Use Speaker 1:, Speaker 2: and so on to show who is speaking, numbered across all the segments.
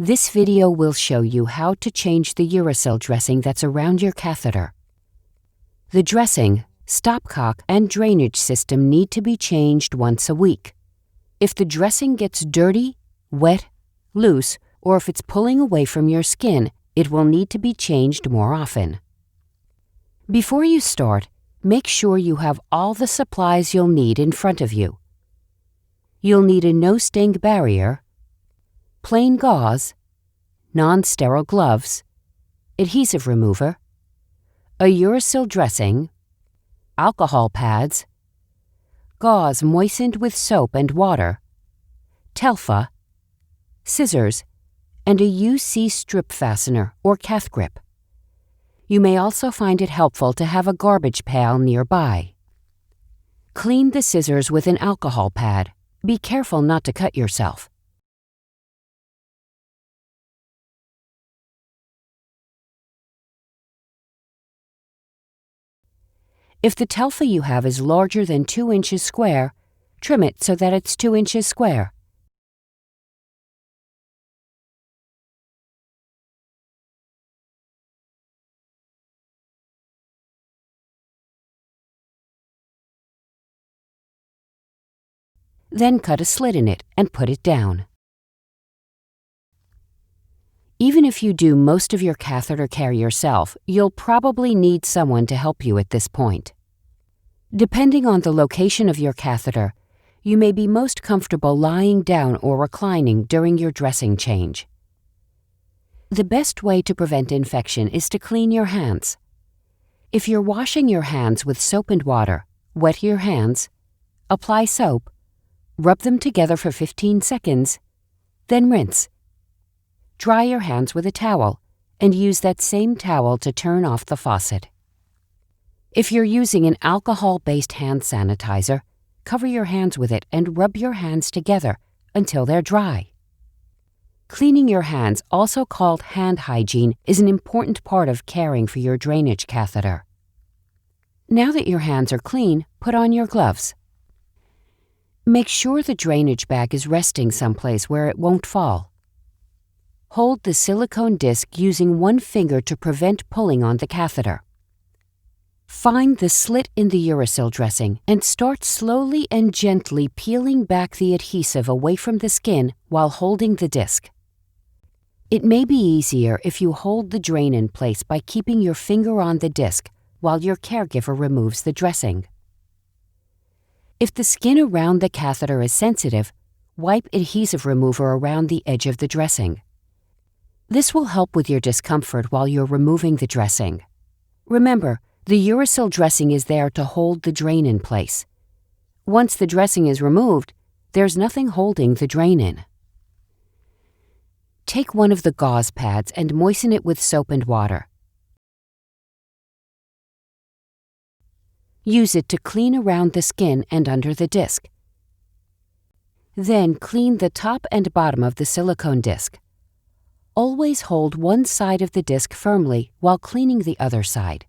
Speaker 1: This video will show you how to change the Uresil dressing that's around your catheter. The dressing, stopcock, and drainage system need to be changed once a week. If the dressing gets dirty, wet, loose, or if it's pulling away from your skin, it will need to be changed more often. Before you start, make sure you have all the supplies you'll need in front of you. You'll need a no-sting barrier, plain gauze, non-sterile gloves, adhesive remover, a Uresil dressing, alcohol pads, gauze moistened with soap and water, telfa, scissors, and a UC strip fastener or cath grip. You may also find it helpful to have a garbage pail nearby. Clean the scissors with an alcohol pad. Be careful not to cut yourself. If the telfa you have is larger than 2 inches square, trim it so that it's 2 inches square. Then cut a slit in it and put it down. Even if you do most of your catheter care yourself, you'll probably need someone to help you at this point. Depending on the location of your catheter, you may be most comfortable lying down or reclining during your dressing change. The best way to prevent infection is to clean your hands. If you're washing your hands with soap and water, wet your hands, apply soap, rub them together for 15 seconds, then rinse. Dry your hands with a towel and use that same towel to turn off the faucet. If you're using an alcohol-based hand sanitizer, cover your hands with it and rub your hands together until they're dry. Cleaning your hands, also called hand hygiene, is an important part of caring for your drainage catheter. Now that your hands are clean, put on your gloves. Make sure the drainage bag is resting someplace where it won't fall. Hold the silicone disc using one finger to prevent pulling on the catheter. Find the slit in the Uresil dressing and start slowly and gently peeling back the adhesive away from the skin while holding the disc. It may be easier if you hold the drain in place by keeping your finger on the disc while your caregiver removes the dressing. If the skin around the catheter is sensitive, wipe adhesive remover around the edge of the dressing. This will help with your discomfort while you're removing the dressing. Remember, the Uresil dressing is there to hold the drain in place. Once the dressing is removed, there's nothing holding the drain in. Take one of the gauze pads and moisten it with soap and water. Use it to clean around the skin and under the disc. Then clean the top and bottom of the silicone disc. Always hold one side of the disc firmly while cleaning the other side.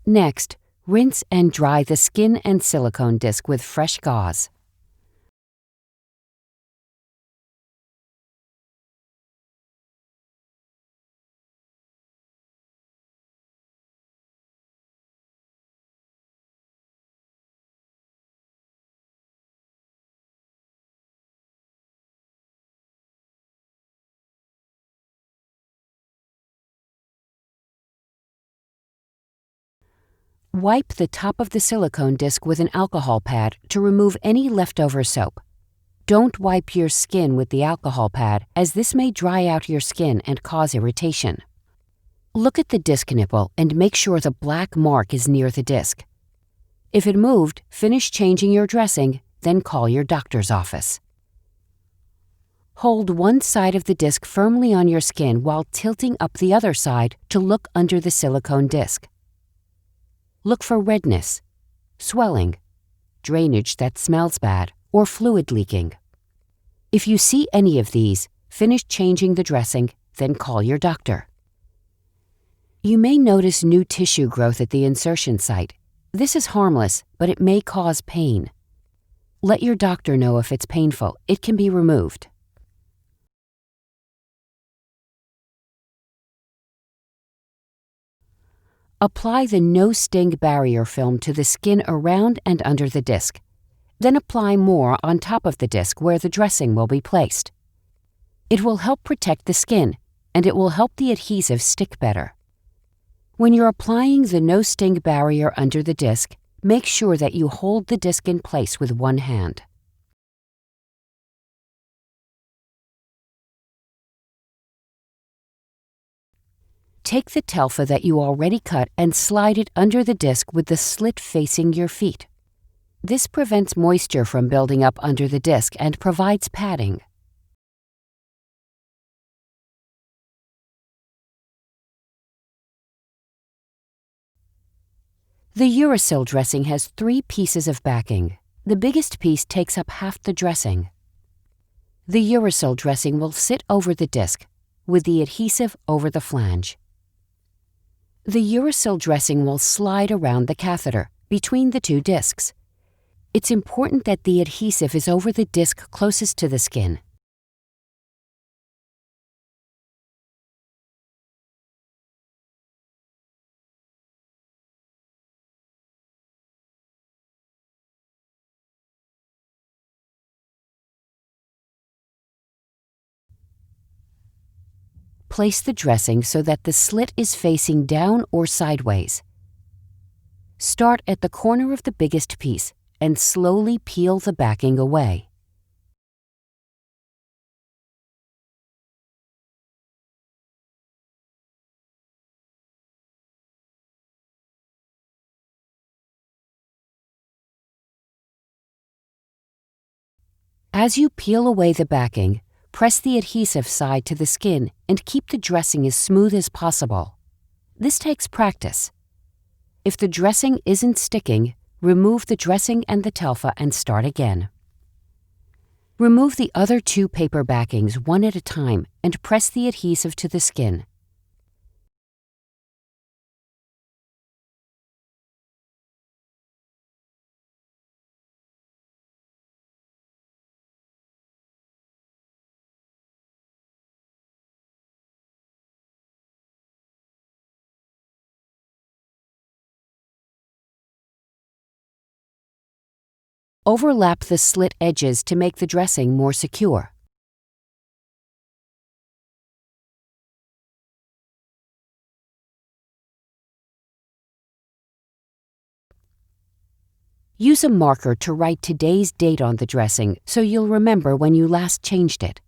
Speaker 1: Next, rinse and dry the skin and silicone disc with fresh gauze. Wipe the top of the silicone disc with an alcohol pad to remove any leftover soap. Don't wipe your skin with the alcohol pad, as this may dry out your skin and cause irritation. Look at the disc nipple and make sure the black mark is near the disc. If it moved, finish changing your dressing, then call your doctor's office. Hold one side of the disc firmly on your skin while tilting up the other side to look under the silicone disc. Look for redness, swelling, drainage that smells bad, or fluid leaking. If you see any of these, finish changing the dressing, then call your doctor. You may notice new tissue growth at the insertion site. This is harmless, but it may cause pain. Let your doctor know if it's painful. It can be removed. Apply the no-sting barrier film to the skin around and under the disc. Then apply more on top of the disc where the dressing will be placed. It will help protect the skin, and it will help the adhesive stick better. When you're applying the no-sting barrier under the disc, make sure that you hold the disc in place with one hand. Take the telfa that you already cut and slide it under the disc with the slit facing your feet. This prevents moisture from building up under the disc and provides padding. The Uresil dressing has 3 pieces of backing. The biggest piece takes up half the dressing. The Uresil dressing will sit over the disc, with the adhesive over the flange. The Uresil dressing will slide around the catheter, between the 2 discs. It's important that the adhesive is over the disc closest to the skin. Place the dressing so that the slit is facing down or sideways. Start at the corner of the biggest piece and slowly peel the backing away. As you peel away the backing, press the adhesive side to the skin and keep the dressing as smooth as possible. This takes practice. If the dressing isn't sticking, remove the dressing and the telfa and start again. Remove the other 2 paper backings one at a time and press the adhesive to the skin. Overlap the slit edges to make the dressing more secure. Use a marker to write today's date on the dressing so you'll remember when you last changed it.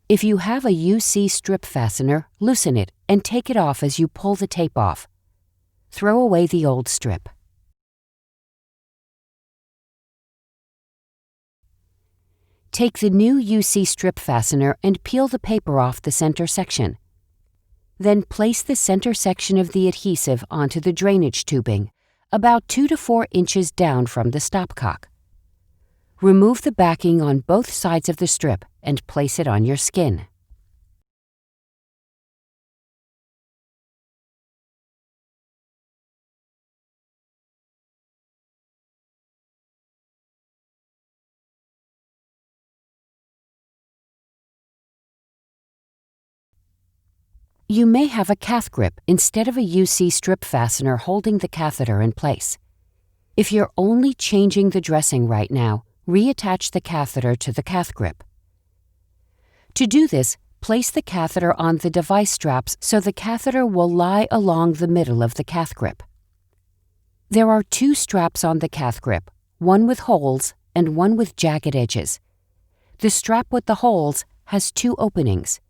Speaker 1: If you have a UC strip fastener, loosen it and take it off as you pull the tape off. Throw away the old strip. Take the new UC strip fastener and peel the paper off the center section. Then place the center section of the adhesive onto the drainage tubing, about 2 to 4 inches down from the stopcock. Remove the backing on both sides of the strip and place it on your skin. You may have a cath grip instead of a UC strip fastener holding the catheter in place. If you're only changing the dressing right now, reattach the catheter to the cath grip. To do this, place the catheter on the device straps so the catheter will lie along the middle of the cath grip. There are 2 straps on the cath grip, one with holes and one with jagged edges. The strap with the holes has 2 openings.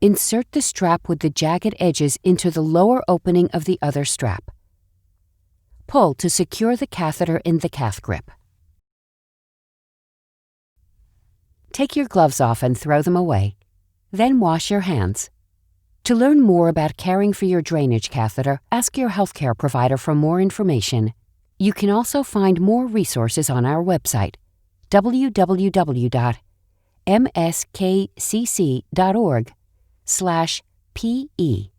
Speaker 1: Insert the strap with the jagged edges into the lower opening of the other strap. Pull to secure the catheter in the cath grip. Take your gloves off and throw them away. Then wash your hands. To learn more about caring for your drainage catheter, ask your healthcare provider for more information. You can also find more resources on our website, www.mskcc.org/PE.